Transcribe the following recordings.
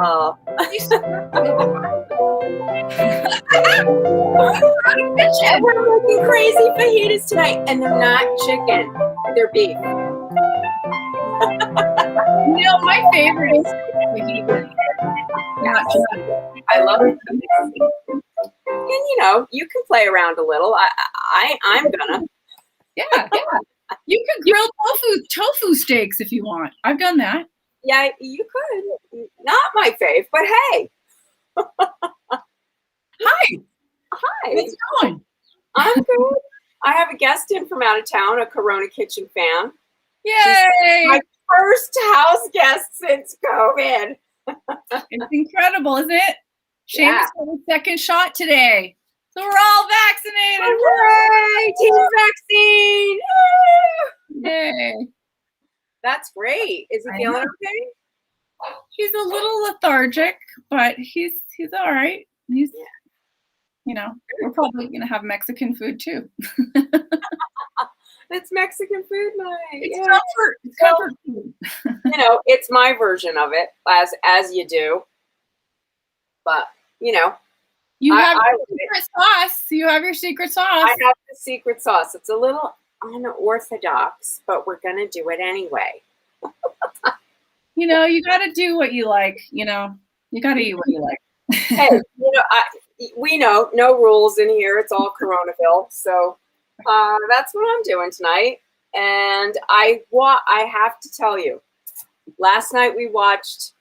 Oh. We're making crazy fajitas tonight, and they're not chicken. They're beef. My favorite is fajitas. I love it. And you can play around a little. I'm gonna. Yeah. You could grill tofu steaks if you want. I've done that. Yeah, you could. Not my fave, but hey. Hi. Hi. How's it going? I'm good. I have a guest in from out of town, a Corona Kitchen fan. Yay! She's my first house guest since COVID. It's incredible, isn't it? Seamus got a second shot today. So we're all vaccinated. Hooray! Team vaccine! Yay. That's great. Is he feeling okay? He's a little lethargic, but he's all right. He's, we're probably going to have Mexican food too. It's Mexican food night. It's comfort. It's comfort food. It's my version of it, as you do. But, you have your secret sauce. You have your secret sauce. I have the secret sauce. It's a little unorthodox, but we're going to do it anyway. You got to do what you like. You got to eat what you like. Hey, we know no rules in here. It's all Coronaville. So that's what I'm doing tonight. And I have to tell you, last night we watched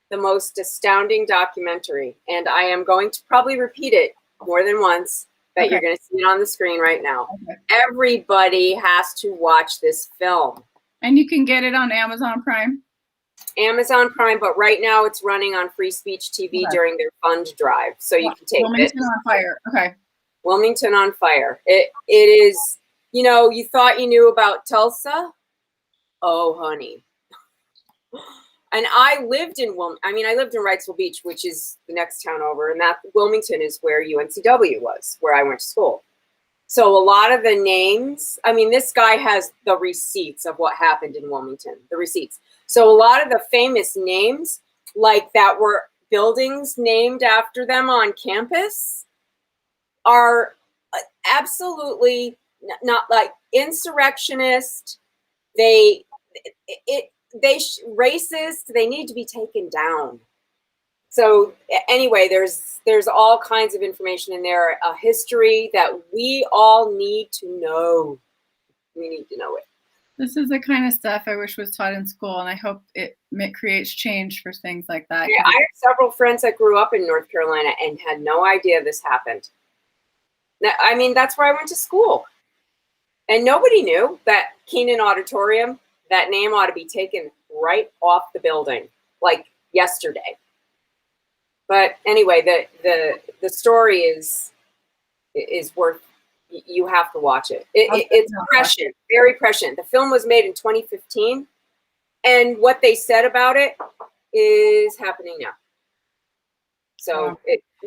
the most astounding documentary, and I am going to probably repeat it more than once, but you're going to see it on the screen right now. Okay. Everybody has to watch this film. And you can get it on Amazon Prime? Amazon Prime, but right now it's running on Free Speech TV during their fund drive, so you can take Wilmington on Fire. Okay. Wilmington on Fire. It is, you thought you knew about Tulsa? Oh, honey. And I lived in Wrightsville Beach, which is the next town over, and that Wilmington is where UNCW was, where I went to school. So a lot of the names, this guy has the receipts of what happened in Wilmington, the receipts. So a lot of the famous names, like that were buildings named after them on campus, are absolutely not like insurrectionist. Racist. They need to be taken down. So anyway, there's all kinds of information in there, a history that we all need to know. We need to know it. This is the kind of stuff I wish was taught in school, and I hope it creates change for things like that. Yeah, I have several friends that grew up in North Carolina and had no idea this happened. That's where I went to school. And nobody knew that Keenan Auditorium, that name ought to be taken right off the building, like yesterday. But anyway, the story is worth. You have to watch it. It's prescient, very prescient. The film was made in 2015, and what they said about it is happening now. So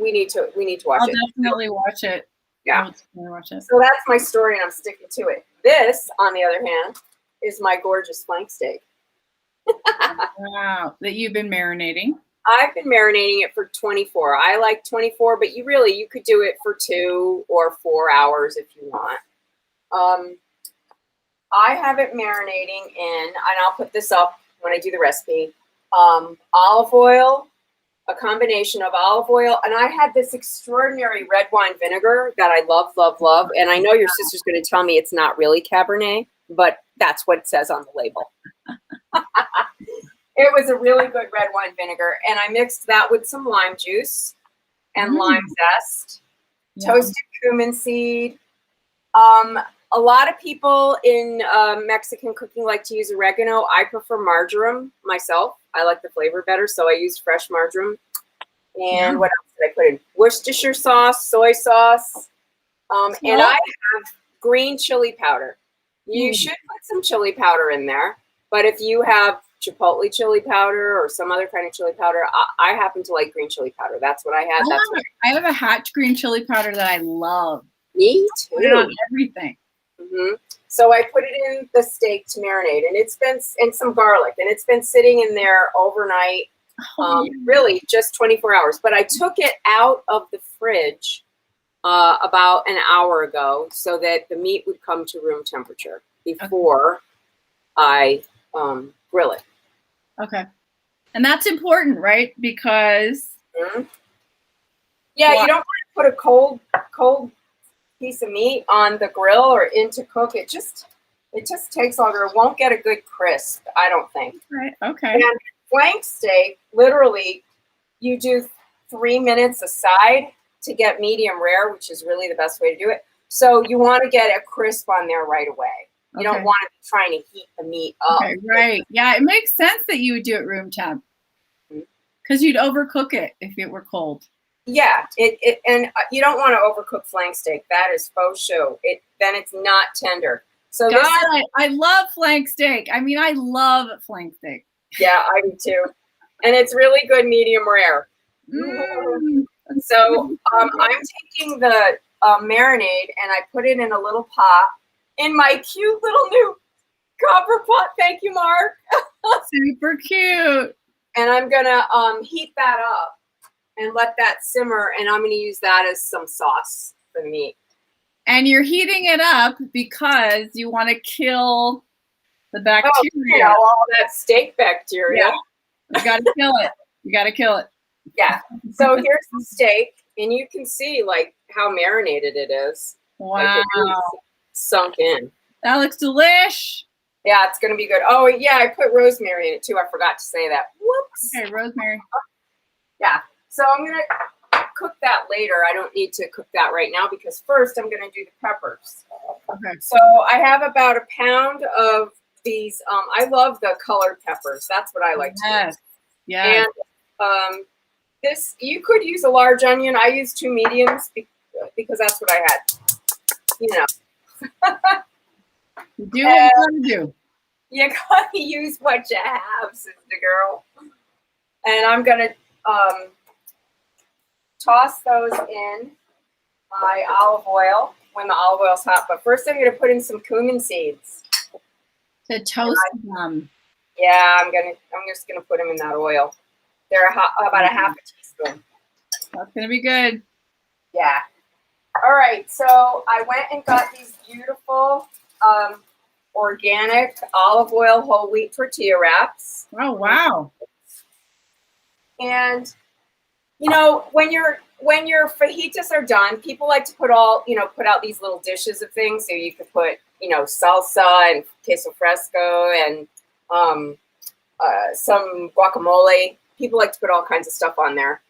we need to watch it. I'll definitely watch it. Yeah, I'll watch it. So that's my story, and I'm sticking to it. This, on the other hand, is my gorgeous flank steak. Wow, that you've been marinating. I've been marinating it for 24. I like 24, but you could do it for 2 or 4 hours if you want. I have it marinating in, and I'll put this up when I do the recipe, olive oil, a combination of olive oil, and I had this extraordinary red wine vinegar that I love, love, love, and I know your sister's going to tell me it's not really Cabernet, but that's what it says on the label. It was a really good red wine vinegar, and I mixed that with some lime juice and lime zest, toasted cumin seed. A lot of people in Mexican cooking like to use oregano. I prefer marjoram myself. I like the flavor better, so I used fresh marjoram. And what else did I put in? Worcestershire sauce, soy sauce, and I have green chili powder. You should put some chili powder in there, but if you have chipotle chili powder or some other kind of chili powder, I happen to like green chili powder. That's what I had. I have a Hatch green chili powder that I love. Me too. Put it on everything. Mm-hmm. So I put it in the steak to marinate, and it's been, and some garlic, and it's been sitting in there overnight. Oh, yeah. Really just 24 hours. But I took it out of the fridge about an hour ago so that the meat would come to room temperature before I grill it. Okay. And that's important, right? Because yeah, you don't want to put a cold piece of meat on the grill or in to cook. It just takes longer. It won't get a good crisp, I don't think. right. Okay. And flank steak, literally, you do 3 minutes aside to get medium rare, which is really the best way to do it. So you want to get a crisp on there right away. You don't want to be trying to heat the meat up. Okay, right. Yeah, it makes sense that you would do it room temp because you'd overcook it if it were cold. Yeah, and you don't want to overcook flank steak. That is faux show. Then it's not tender. So God, I love flank steak. I mean, I love flank steak. Yeah, I do too. And it's really good medium rare. So I'm taking the marinade and I put it in a little pot in my cute little new copper pot. Thank you, Mark. Super cute. And I'm gonna heat that up and let that simmer, and I'm gonna use that as some sauce for the meat. And you're heating it up because you want to kill the bacteria. Oh, all that steak bacteria. Yeah. You got to kill it. You got to kill it. Yeah. So here's the steak, and you can see like how marinated it is. Wow. Like it really sunk in. That looks delish. Yeah, it's gonna be good. Oh yeah, I put rosemary in it too. I forgot to say that. Whoops. Okay, rosemary. Yeah. So I'm gonna cook that later. I don't need to cook that right now because first I'm gonna do the peppers. Okay. So I have about a pound of these. I love the colored peppers. That's what I like to use. Yeah. And this, you could use a large onion. I used 2 mediums because that's what I had. You know. You do what you gotta do. You gotta use what you have, sister girl. And I'm gonna toss those in my olive oil when the olive oil's hot. But first I'm gonna put in some cumin seeds. To toast them. Yeah, I'm just gonna put them in that oil. They're about a half a teaspoon. That's gonna be good. Yeah. All right, so I went and got these beautiful organic olive oil whole wheat tortilla wraps. Oh wow. And you know, when your fajitas are done, people like to put out these little dishes of things. So you could put, salsa and queso fresco and some guacamole. People like to put all kinds of stuff on there.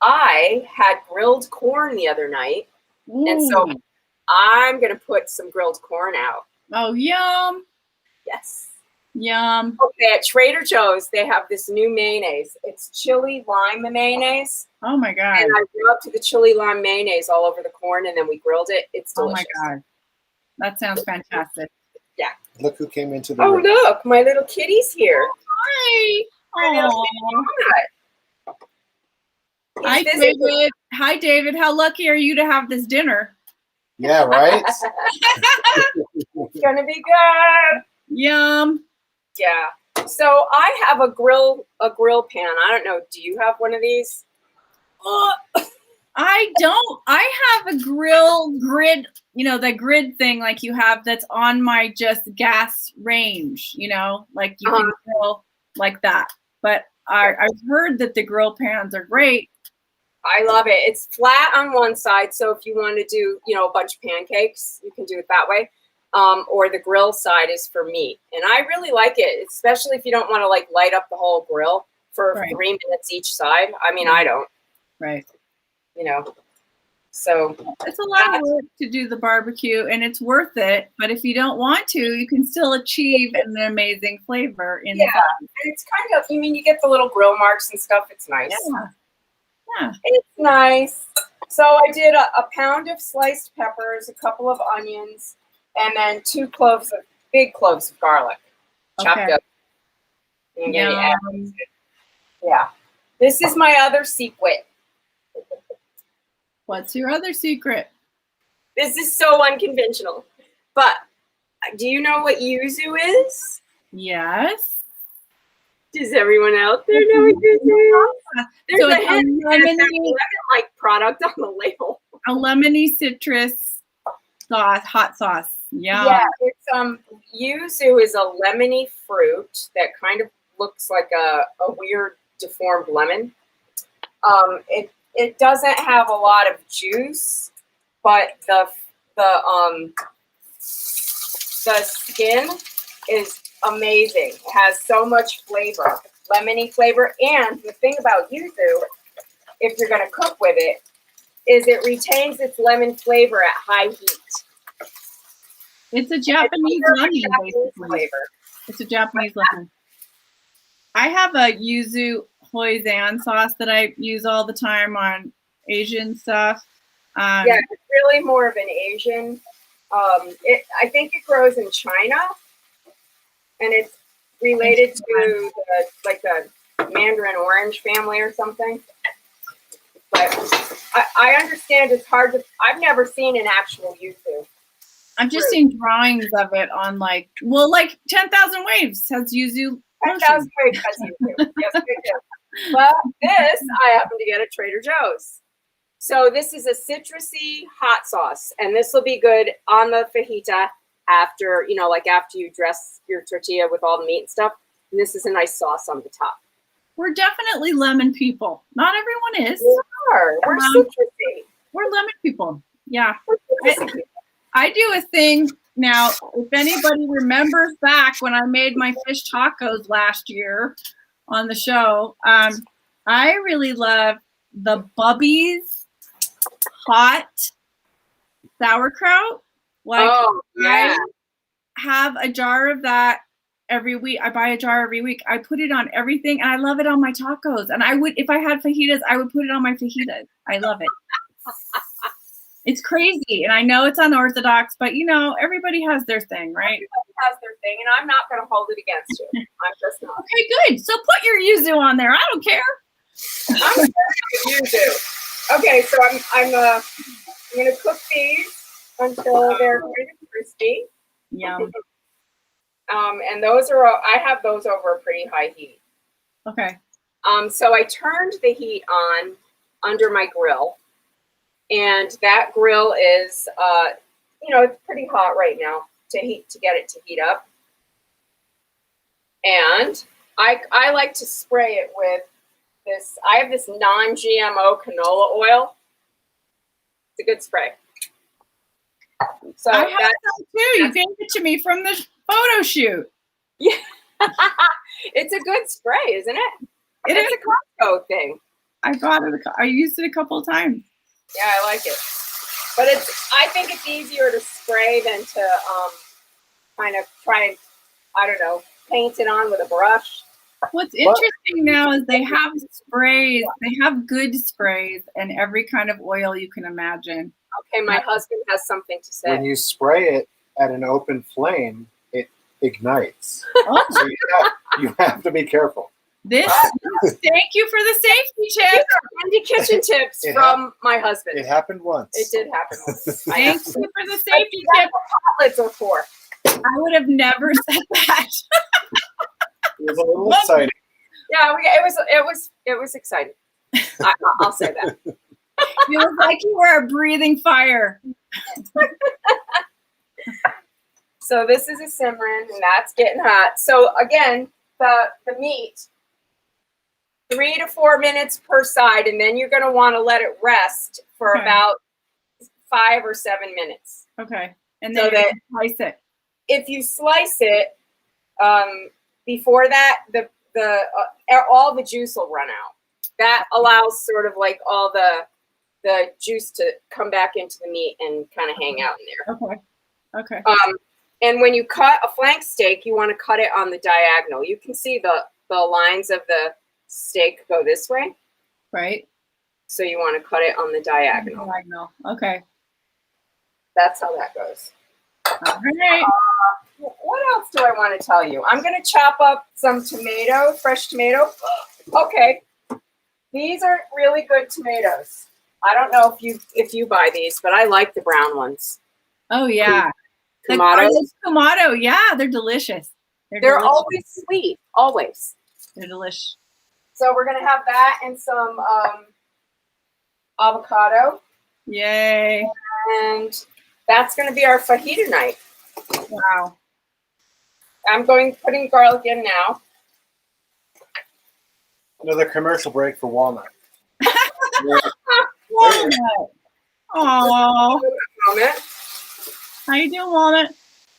I had grilled corn the other night. Ooh. And so I'm going to put some grilled corn out. Oh, yum. Yes. Yum. Okay, at Trader Joe's, they have this new mayonnaise. It's chili lime mayonnaise. Oh, my God. And I rubbed the chili lime mayonnaise all over the corn, and then we grilled it. It's delicious. Oh, my God. That sounds fantastic. Yeah. Look who came into the room. room. Look, my little kitty's here. Hi. Hi, David. Hi, David. How lucky are you to have this dinner? Yeah, right? It's going to be good. Yum. Yeah. So I have a grill pan. I don't know. Do you have one of these? I don't. I have a grid, the grid thing like you have that's on my just gas range, like you can grill like that. But I've heard that the grill pans are great. I love it. It's flat on one side. So if you want to do, a bunch of pancakes, you can do it that way. Or the grill side is for meat. And I really like it, especially if you don't want to light up the whole grill for 3 minutes each side. I mean, I don't. Right. So it's a lot of work to do the barbecue and it's worth it. But if you don't want to, you can still achieve an amazing flavor in the and it's kind of, you get the little grill marks and stuff. It's nice. Yeah. It's nice. So I did a pound of sliced peppers, a couple of onions, and then 2 big cloves of garlic, chopped up. And yeah. This is my other secret. What's your other secret? This is so unconventional. But do you know what yuzu is? Yes. Does everyone out there know what this is? There's So a it's hint a that lemony, lemon-like product on the label. a lemony citrus sauce, hot sauce. Yeah, it's yuzu is a lemony fruit that kind of looks like a weird deformed lemon. It doesn't have a lot of juice, but the skin is amazing. It has so much flavor, lemony flavor, and the thing about yuzu, if you're going to cook with it, is it retains its lemon flavor at high heat. It's a Japanese lemon, basically. Flavor. It's a Japanese lemon. I have a yuzu hoisin sauce that I use all the time on Asian stuff. Yeah, it's really more of an Asian. I think it grows in China, and it's related to the Mandarin orange family or something. But I understand it's hard to. I've never seen an actual yuzu. I've just seen drawings of it on like 10,000 Waves has yuzu. 10,000 Waves has yuzu. Yes, they do. But this I happen to get at Trader Joe's. So this is a citrusy hot sauce, and this will be good on the fajita after, after you dress your tortilla with all the meat and stuff. And this is a nice sauce on the top. We're definitely lemon people. Not everyone is. We are. We're citrusy. We're lemon people. Yeah. We're citrusy. I do a thing now. If anybody remembers back when I made my fish tacos last year on the show, I really love the Bubby's hot sauerkraut. I have a jar of that every week. I buy a jar every week. I put it on everything, and I love it on my tacos. And I would, if I had fajitas, I would put it on my fajitas. I love it. It's crazy, and I know it's unorthodox, but everybody has their thing, right? Everybody has their thing, and I'm not going to hold it against you. I'm just not. Okay, good. So put your yuzu on there. I don't care. I'm yuzu. Okay, so I'm going to cook these until they're kind of crispy. Yum. And those are, I have those over a pretty high heat. Okay. So I turned the heat on under my grill, and that grill is, it's pretty hot right now to get it to heat up. And I like to spray it with this. I have this non-GMO canola oil. It's a good spray. So I have some too. You gave it to me from the photo shoot. Yeah, it's a good spray, isn't it? It's a Costco thing. I bought it. I used it a couple of times. Yeah, I like it. But I think it's easier to spray than to kind of try and, I don't know, paint it on with a brush. What's interesting now is they have sprays. They have good sprays and every kind of oil you can imagine. Okay, my husband has something to say. When you spray it at an open flame, it ignites. Oh. So you have to be careful. Thank you for the safety These tip. are handy kitchen tips from my husband. It happened once. It did happen once. Thank you for the safety tip. Outlets are for. I would have never said that. It was a little exciting. Yeah, it was exciting. I'll say that. It was like you were a breathing fire. So this is a simmering, and that's getting hot. So again, the meat, 3 to 4 minutes per side, and then you're going to want to let it rest for about 5 or 7 minutes. Okay, and then you slice it. If you slice it before that, all the juice will run out. That allows sort of like all the juice to come back into the meat and kind of hang out in there. Okay. And when you cut a flank steak, you want to cut it on the diagonal. You can see the lines of the steak go this way. Right. So you want to cut it on the diagonal. Okay. That's how that goes. All right. What else do I want to tell you? I'm going to chop up some tomato, fresh tomato. Okay. These are really good tomatoes. I don't know if you buy these, but I like the brown ones. Oh, yeah. Tomatoes. Tomato, yeah, they're delicious. They're always sweet, always. They're delish. So we're gonna have that and some avocado, Yay. and that's gonna be our fajita night. Wow. I'm putting garlic in now. Another commercial break for walnut. Walnut. Oh, Moment. how you doing, Walnut?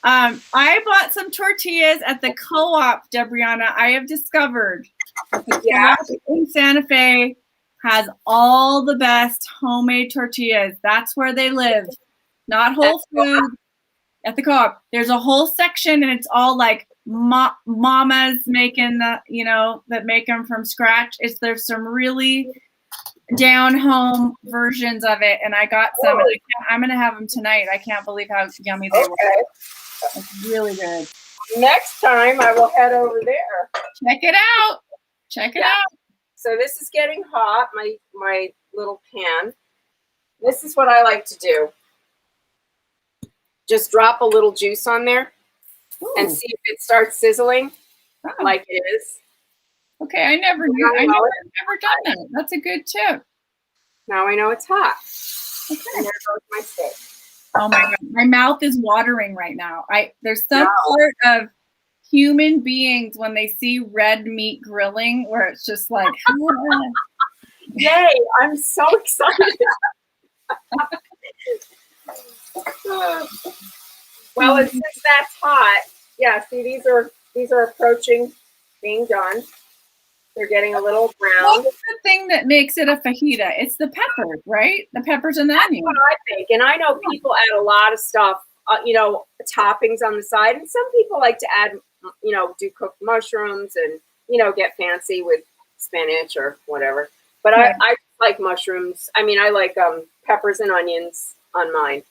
I bought some tortillas at the co-op, Debrianna. I have discovered that the Yeah. co-op in Santa Fe has all the best homemade tortillas. That's where they live. Not Whole Foods. At the co-op, there's a whole section, and it's all like mamas making that make them from scratch. There's some really down home versions of it, and I got some. And I'm gonna have them tonight. I can't believe how yummy they were. It's really good. Next time I will head over there. Check it out. Check it out. So this is getting hot. My little pan. This is what I like to do. Just drop a little juice on there. Ooh. And see if it starts sizzling like it is. Okay, I never done that. That's a good tip. Now I know it's hot. Okay. And there goes my steak. Oh my God, my mouth is watering right now. There's some part of human beings when they see red meat grilling where it's just like, yay! I'm so excited. Well, since that's hot, yeah. See, these are approaching being done. They're getting a little brown. What's the thing that makes it a fajita? It's the peppers, right? The peppers and the onions. That's what I think. And I know people add a lot of stuff, toppings on the side. And some people like to add, do cooked mushrooms and, get fancy with spinach or whatever. But yeah. I like mushrooms. I mean, I like peppers and onions on mine.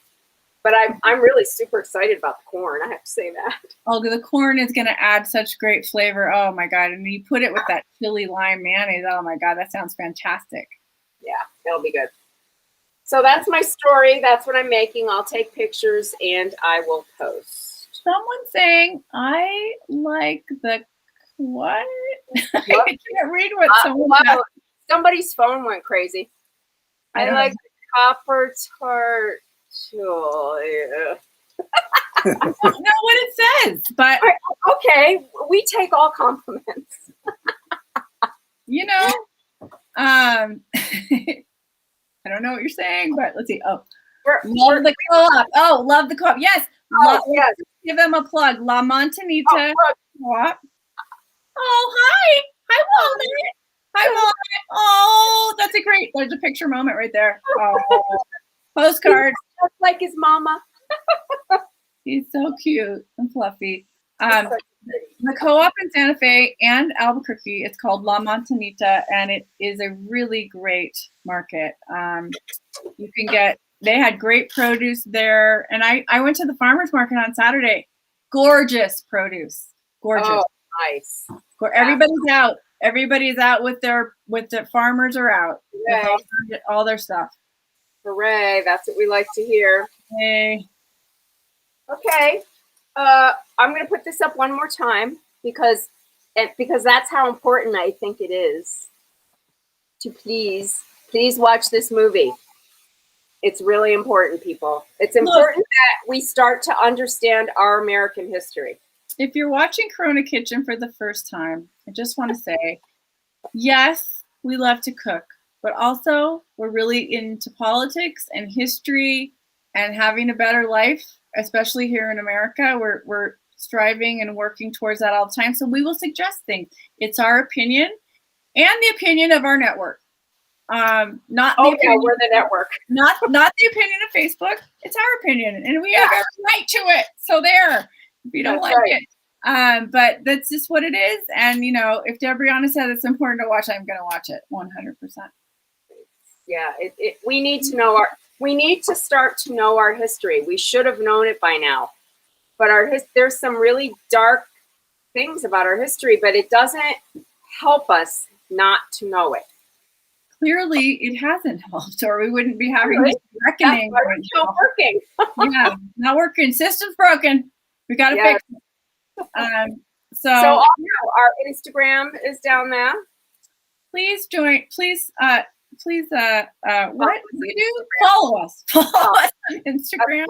But I'm really super excited about the corn. I have to say that. Oh, the corn is going to add such great flavor. Oh, my God. And you put it with that chili lime mayonnaise. Oh, my God. That sounds fantastic. Yeah, it'll be good. So that's my story. That's what I'm making. I'll take pictures and I will post. Someone saying, I like the what? I can't read what someone said. Somebody's phone went crazy. I like the copper tart. Yeah. I don't know what it says, but okay, we take all compliments. I don't know what you're saying, but let's see. Oh, Love the co-op. Oh, love the co-op. Yes. Yes. Give them a plug. La Montanita Co-op. Oh, hi. Hi, Walnut. Hi, Walnut. Oh, there's a picture moment right there. Oh, postcard. Just like his mama. He's so cute and fluffy. The co-op in Santa Fe and Albuquerque, it's called La Montanita, and it is a really great market. They had great produce there. And I went to the farmer's market on Saturday. Gorgeous produce. Gorgeous. Oh, nice. Everybody's out. Everybody's out with the farmers are out. With all their stuff. Hooray. That's what we like to hear. Hey. Okay. I'm going to put this up one more time because that's how important I think it is to please watch this movie. It's really important, people. It's important that we start to understand our American history. If you're watching Corona Kitchen for the first time, I just want to say, yes, we love to cook, but also we're really into politics and history and having a better life, especially here in America. We're striving and working towards that all the time. So we will suggest things. It's our opinion and the opinion of our network. We're the network. Not the opinion of Facebook. It's our opinion, and we have every right to it. So there, if you don't it. But that's just what it is. And if Debrianna says it's important to watch, I'm going to watch it 100%. Yeah, we need to know we need to start to know our history. We should have known it by now. But there's some really dark things about our history, but it doesn't help us not to know it. Clearly, it hasn't helped, or we wouldn't be having this reckoning. That's why it's not working. Yeah, not working. System's broken. We got to fix it. So also, our Instagram is down there. Please join. Please, what do you do? Follow us. Follow us on Instagram.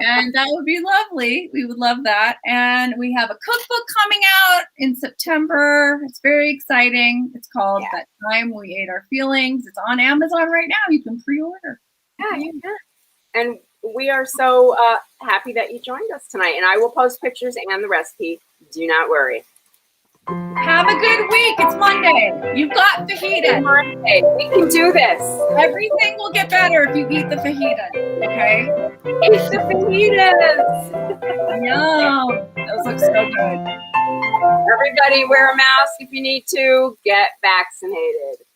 And that would be lovely. We would love that. And we have a cookbook coming out in September. It's very exciting. It's called That Time We Ate Our Feelings. It's on Amazon right now. You can pre-order. Yeah, you can. And we are so happy that you joined us tonight. And I will post pictures and the recipe. Do not worry. Have a good week. It's Monday. You've got fajitas. Monday. We can do this. Everything will get better if you eat the fajitas. Okay? Eat the fajitas. Yum. Those look so good. Everybody wear a mask if you need to. Get vaccinated.